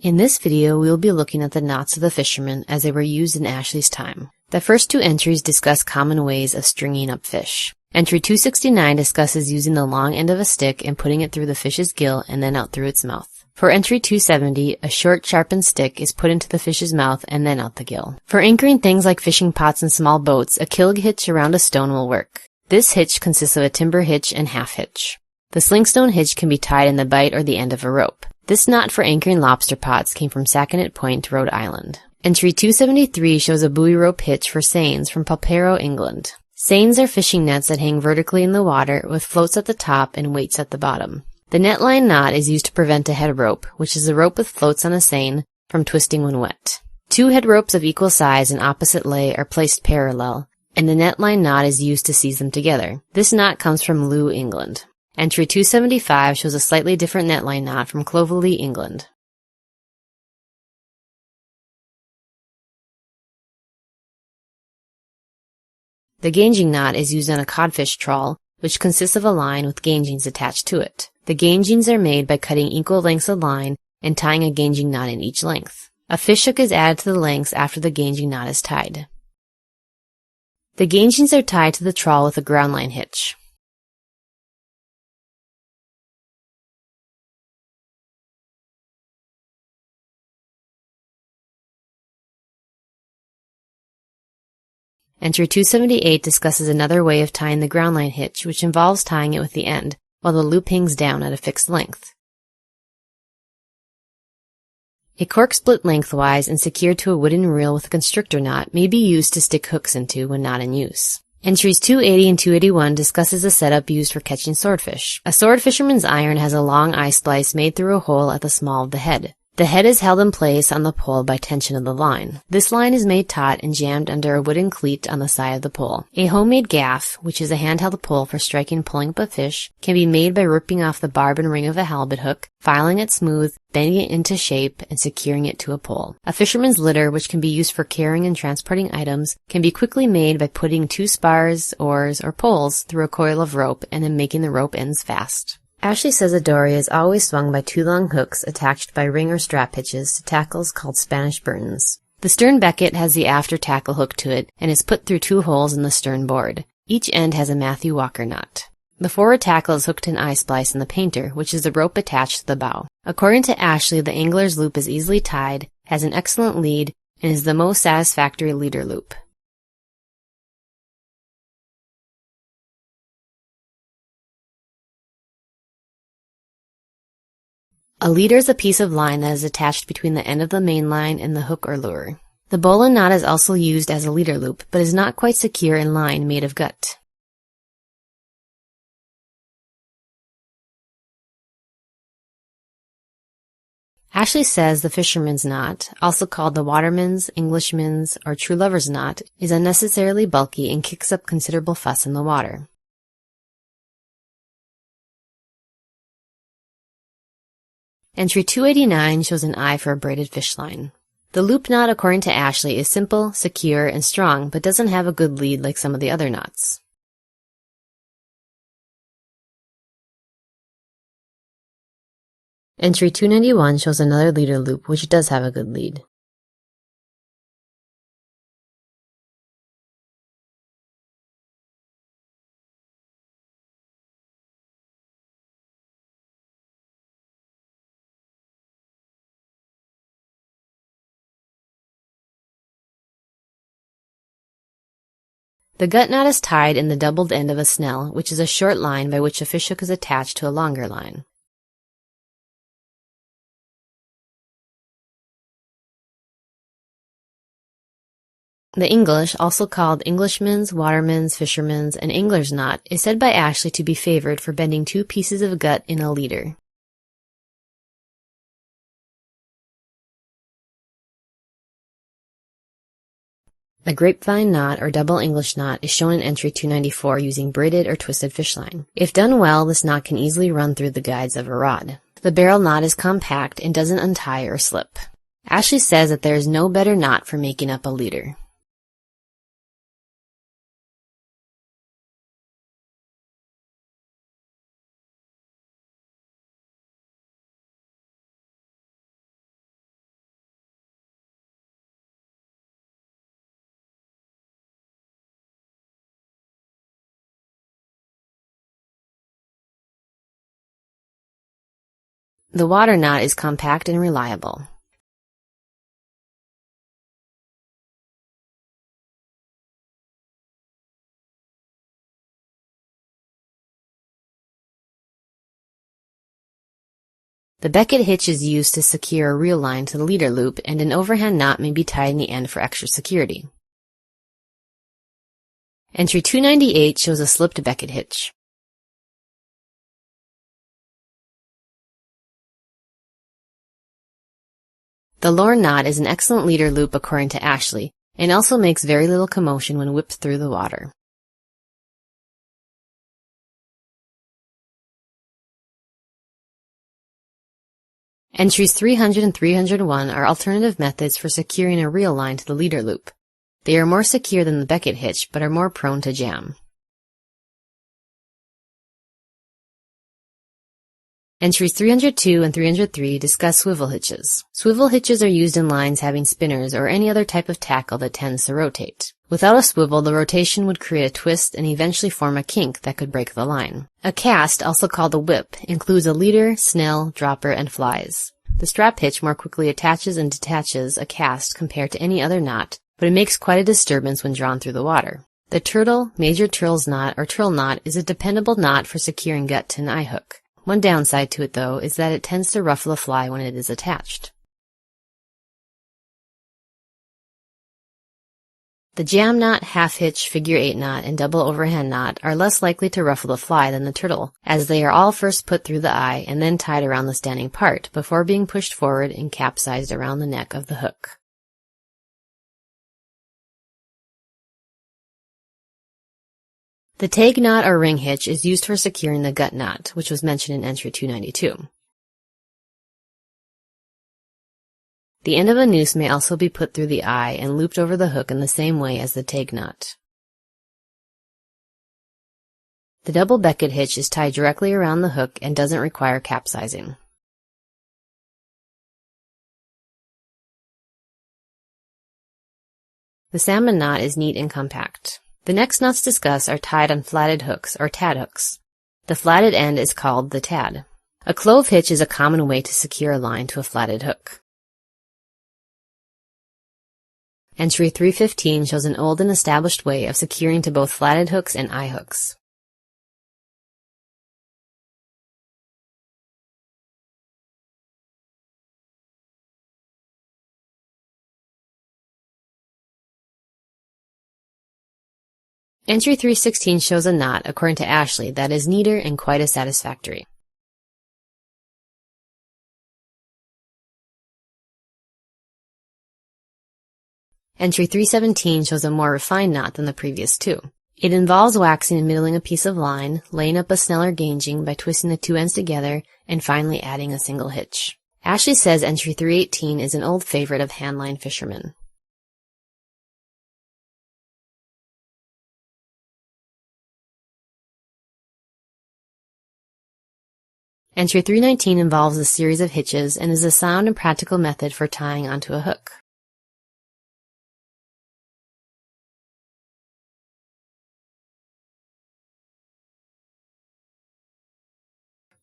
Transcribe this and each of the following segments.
In this video, we will be looking at the knots of the fisherman as they were used in Ashley's time. The first two entries discuss common ways of stringing up fish. Entry 269 discusses using the long end of a stick and putting it through the fish's gill and then out through its mouth. For entry 270, a short sharpened stick is put into the fish's mouth and then out the gill. For anchoring things like fishing pots and small boats, a kilg hitch around a stone will work. This hitch consists of a timber hitch and half hitch. The slingstone hitch can be tied in the bight or the end of a rope. This knot for anchoring lobster pots came from Sackett Point, Rhode Island. Entry 273 shows a buoy rope hitch for seines from Polperro, England. Seines are fishing nets that hang vertically in the water with floats at the top and weights at the bottom. The netline knot is used to prevent a head rope, which is a rope with floats on a seine, from twisting when wet. Two head ropes of equal size and opposite lay are placed parallel, and the netline knot is used to seize them together. This knot comes from Looe, England. Entry 275 shows a slightly different netline knot from Clovelly, England. The gauging knot is used on a codfish trawl, which consists of a line with gaugings attached to it. The gaugings are made by cutting equal lengths of line and tying a gauging knot in each length. A fish hook is added to the lengths after the gauging knot is tied. The gaugings are tied to the trawl with a ground line hitch. Entry 278 discusses another way of tying the ground line hitch, which involves tying it with the end, while the loop hangs down at a fixed length. A cork split lengthwise and secured to a wooden reel with a constrictor knot may be used to stick hooks into when not in use. Entries 280 and 281 discusses a setup used for catching swordfish. A sword fisherman's iron has a long eye splice made through a hole at the small of the head. The head is held in place on the pole by tension of the line. This line is made taut and jammed under a wooden cleat on the side of the pole. A homemade gaff, which is a handheld pole for striking and pulling up a fish, can be made by ripping off the barb and ring of a halibut hook, filing it smooth, bending it into shape, and securing it to a pole. A fisherman's litter, which can be used for carrying and transporting items, can be quickly made by putting two spars, oars, or poles through a coil of rope and then making the rope ends fast. Ashley says a dory is always swung by two long hooks attached by ring or strap hitches to tackles called Spanish burtons. The stern becket has the after tackle hook to it and is put through two holes in the stern board. Each end has a Matthew Walker knot. The forward tackle is hooked in eye splice in the painter, which is the rope attached to the bow. According to Ashley, the angler's loop is easily tied, has an excellent lead, and is the most satisfactory leader loop. A leader is a piece of line that is attached between the end of the main line and the hook or lure. The Bowline Knot is also used as a leader loop, but is not quite secure in line made of gut. Ashley says the fisherman's knot, also called the Waterman's, Englishman's, or true lover's knot, is unnecessarily bulky and kicks up considerable fuss in the water. Entry 289 shows an eye for a braided fish line. The loop knot, according to Ashley, is simple, secure, and strong, but doesn't have a good lead like some of the other knots. Entry 291 shows another leader loop, which does have a good lead. The gut knot is tied in the doubled end of a snell, which is a short line by which a fish hook is attached to a longer line. The English, also called Englishman's, Waterman's, Fisherman's, and Angler's knot, is said by Ashley to be favored for bending two pieces of gut in a leader. The Grapevine knot or double English knot is shown in entry 294 using braided or twisted fish line. If done well, this knot can easily run through the guides of a rod. The barrel knot is compact and doesn't untie or slip. Ashley says that there is no better knot for making up a leader. The water knot is compact and reliable. The Becket hitch is used to secure a reel line to the leader loop, and an overhand knot may be tied in the end for extra security. Entry 298 shows a slipped Becket hitch. The Lorn Knot is an excellent leader loop according to Ashley, and also makes very little commotion when whipped through the water. Entries 300 and 301 are alternative methods for securing a reel line to the leader loop. They are more secure than the Becket hitch, but are more prone to jam. Entries 302 and 303 discuss swivel hitches. Swivel hitches are used in lines having spinners or any other type of tackle that tends to rotate. Without a swivel, the rotation would create a twist and eventually form a kink that could break the line. A cast, also called a whip, includes a leader, snell, dropper, and flies. The strap hitch more quickly attaches and detaches a cast compared to any other knot, but it makes quite a disturbance when drawn through the water. The Turle, Major Turle's knot, or Turle knot, is a dependable knot for securing gut to an eye hook. One downside to it, though, is that it tends to ruffle a fly when it is attached. The jam knot, half hitch, figure 8 knot, and double overhand knot are less likely to ruffle the fly than the Turle, as they are all first put through the eye and then tied around the standing part before being pushed forward and capsized around the neck of the hook. The tag knot or ring hitch is used for securing the gut knot, which was mentioned in entry 292. The end of a noose may also be put through the eye and looped over the hook in the same way as the tag knot. The double Becket hitch is tied directly around the hook and doesn't require capsizing. The salmon knot is neat and compact. The next knots discussed are tied on flatted hooks, or tad hooks. The flatted end is called the tad. A clove hitch is a common way to secure a line to a flatted hook. Entry 315 shows an old and established way of securing to both flatted hooks and eye hooks. Entry 316 shows a knot, according to Ashley, that is neater and quite as satisfactory. Entry 317 shows a more refined knot than the previous two. It involves waxing and middling a piece of line, laying up a snell or gauging by twisting the two ends together, and finally adding a single hitch. Ashley says entry 318 is an old favorite of handline fishermen. Entry 319 involves a series of hitches and is a sound and practical method for tying onto a hook.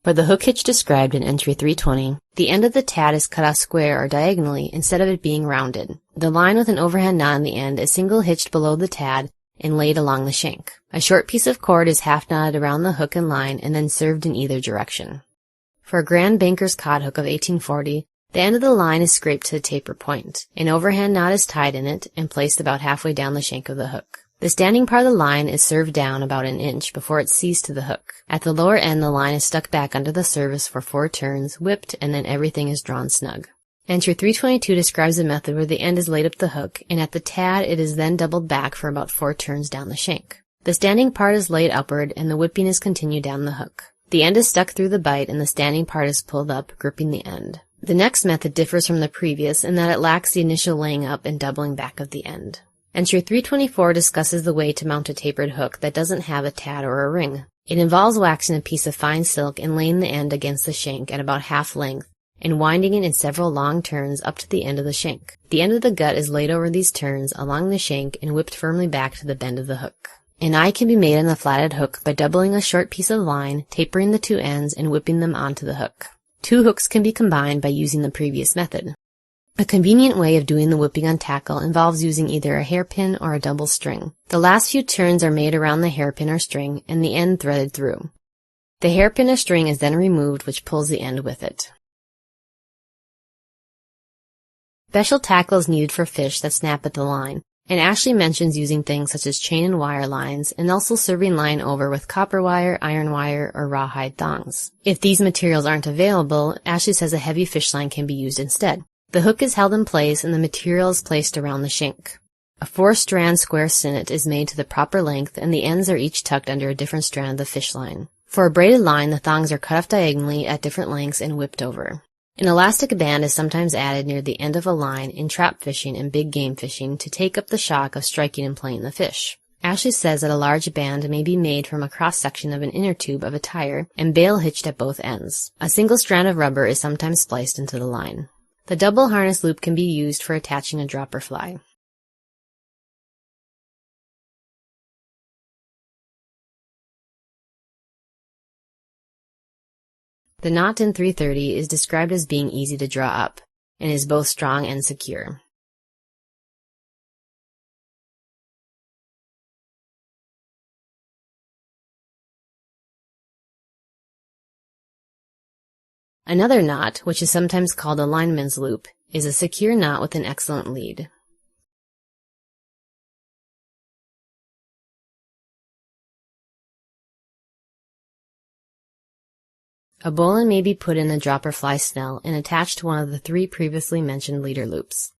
For the hook hitch described in entry 320, the end of the tad is cut off square or diagonally instead of it being rounded. The line with an overhand knot in the end is single hitched below the tad and laid along the shank. A short piece of cord is half knotted around the hook and line and then served in either direction. For a Grand Banker's cod hook of 1840, the end of the line is scraped to the taper point. An overhand knot is tied in it and placed about halfway down the shank of the hook. The standing part of the line is served down about an inch before it sees to the hook. At the lower end, the line is stuck back under the service for 4 turns, whipped, and then everything is drawn snug. Entry 322 describes a method where the end is laid up the hook, and at the tad it is then doubled back for about 4 turns down the shank. The standing part is laid upward, and the whipping is continued down the hook. The end is stuck through the bite, and the standing part is pulled up, gripping the end. The next method differs from the previous in that it lacks the initial laying up and doubling back of the end. Entry 324 discusses the way to mount a tapered hook that doesn't have a tad or a ring. It involves waxing a piece of fine silk and laying the end against the shank at about half length, and winding it in several long turns up to the end of the shank. The end of the gut is laid over these turns along the shank and whipped firmly back to the bend of the hook. An eye can be made on the flatted hook by doubling a short piece of line, tapering the 2 ends, and whipping them onto the hook. Two hooks can be combined by using the previous method. A convenient way of doing the whipping on tackle involves using either a hairpin or a double string. The last few turns are made around the hairpin or string and the end threaded through. The hairpin or string is then removed, which pulls the end with it. Special tackle is needed for fish that snap at the line, and Ashley mentions using things such as chain and wire lines and also serving line over with copper wire, iron wire, or rawhide thongs. If these materials aren't available, Ashley says a heavy fish line can be used instead. The hook is held in place and the material is placed around the shank. A 4-strand square sinnet is made to the proper length and the ends are each tucked under a different strand of the fish line. For a braided line, the thongs are cut off diagonally at different lengths and whipped over. An elastic band is sometimes added near the end of a line in trap fishing and big game fishing to take up the shock of striking and playing the fish. Ashley says that a large band may be made from a cross-section of an inner tube of a tire and bail hitched at both ends. A single strand of rubber is sometimes spliced into the line. The double harness loop can be used for attaching a dropper fly. The knot in 330 is described as being easy to draw up, and is both strong and secure. Another knot, which is sometimes called a lineman's loop, is a secure knot with an excellent lead. A bowline may be put in a dropper fly snell and attached to one of the 3 previously mentioned leader loops.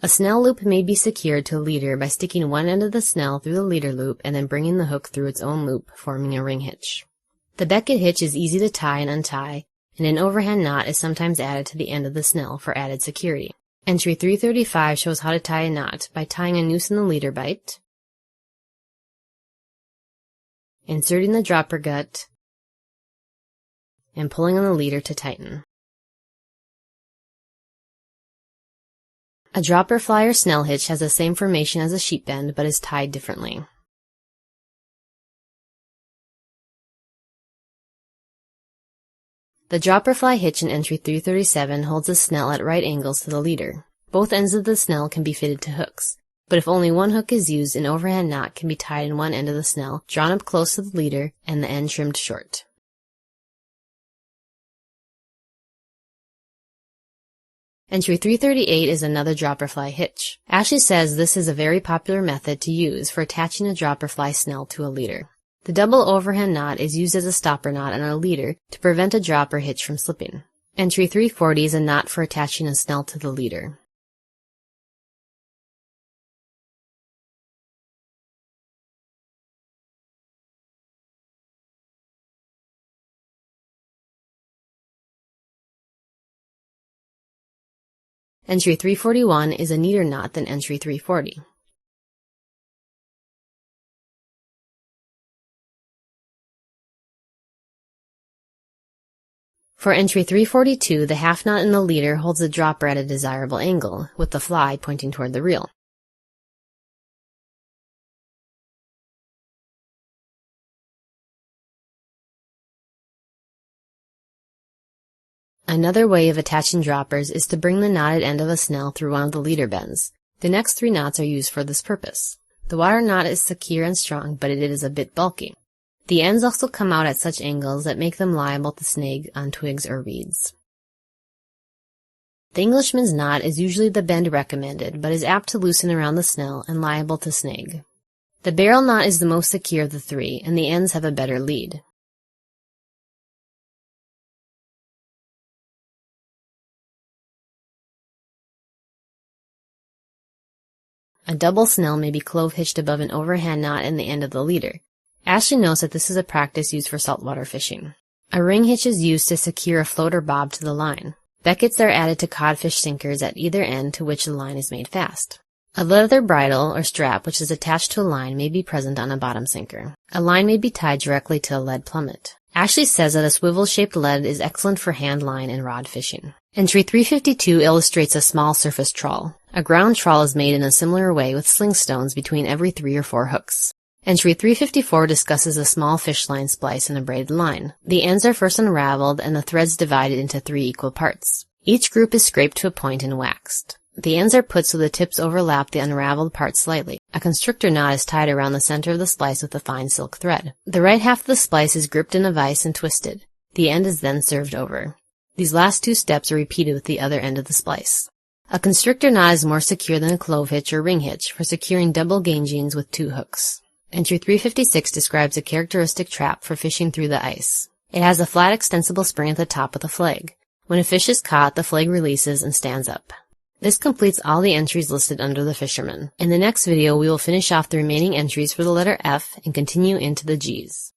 A snell loop may be secured to a leader by sticking one end of the snell through the leader loop and then bringing the hook through its own loop, forming a ring hitch. The Becket hitch is easy to tie and untie, and an overhand knot is sometimes added to the end of the snell for added security. Entry 335 shows how to tie a knot by tying a noose in the leader bight, inserting the dropper gut, and pulling on the leader to tighten. A dropper fly or snell hitch has the same formation as a sheep bend but is tied differently. The dropper fly hitch in entry 337 holds the snell at right angles to the leader. Both ends of the snell can be fitted to hooks, but if only one hook is used, an overhand knot can be tied in one end of the snell, drawn up close to the leader, and the end trimmed short. Entry 338 is another dropper fly hitch. Ashley says this is a very popular method to use for attaching a dropper fly snell to a leader. The double overhand knot is used as a stopper knot on a leader to prevent a dropper hitch from slipping. Entry 340 is a knot for attaching a snell to the leader. Entry 341 is a neater knot than entry 340. For entry 342, the half knot in the leader holds the dropper at a desirable angle, with the fly pointing toward the reel. Another way of attaching droppers is to bring the knotted end of a snell through one of the leader bends. The next 3 knots are used for this purpose. The water knot is secure and strong, but it is a bit bulky. The ends also come out at such angles that make them liable to snag on twigs or reeds. The Englishman's knot is usually the bend recommended, but is apt to loosen around the snell and liable to snag. The barrel knot is the most secure of the 3, and the ends have a better lead. A double snell may be clove hitched above an overhand knot in the end of the leader. Ashley notes that this is a practice used for saltwater fishing. A ring hitch is used to secure a float or bob to the line. Beckets are added to codfish sinkers at either end to which the line is made fast. A leather bridle or strap which is attached to a line may be present on a bottom sinker. A line may be tied directly to a lead plummet. Ashley says that a swivel-shaped lead is excellent for hand line and rod fishing. Entry 352 illustrates a small surface trawl. A ground trawl is made in a similar way with sling stones between every 3 or 4 hooks. Entry 354 discusses a small fish line splice and a braided line. The ends are first unraveled and the threads divided into 3 equal parts. Each group is scraped to a point and waxed. The ends are put so the tips overlap the unraveled part slightly. A constrictor knot is tied around the center of the splice with a fine silk thread. The right half of the splice is gripped in a vise and twisted. The end is then served over. These last 2 steps are repeated with the other end of the splice. A constrictor knot is more secure than a clove hitch or ring hitch for securing double gaugings with 2 hooks. Entry 356 describes a characteristic trap for fishing through the ice. It has a flat extensible spring at the top with a flag. When a fish is caught, the flag releases and stands up. This completes all the entries listed under the Fisherman. In the next video, we will finish off the remaining entries for the letter F and continue into the G's.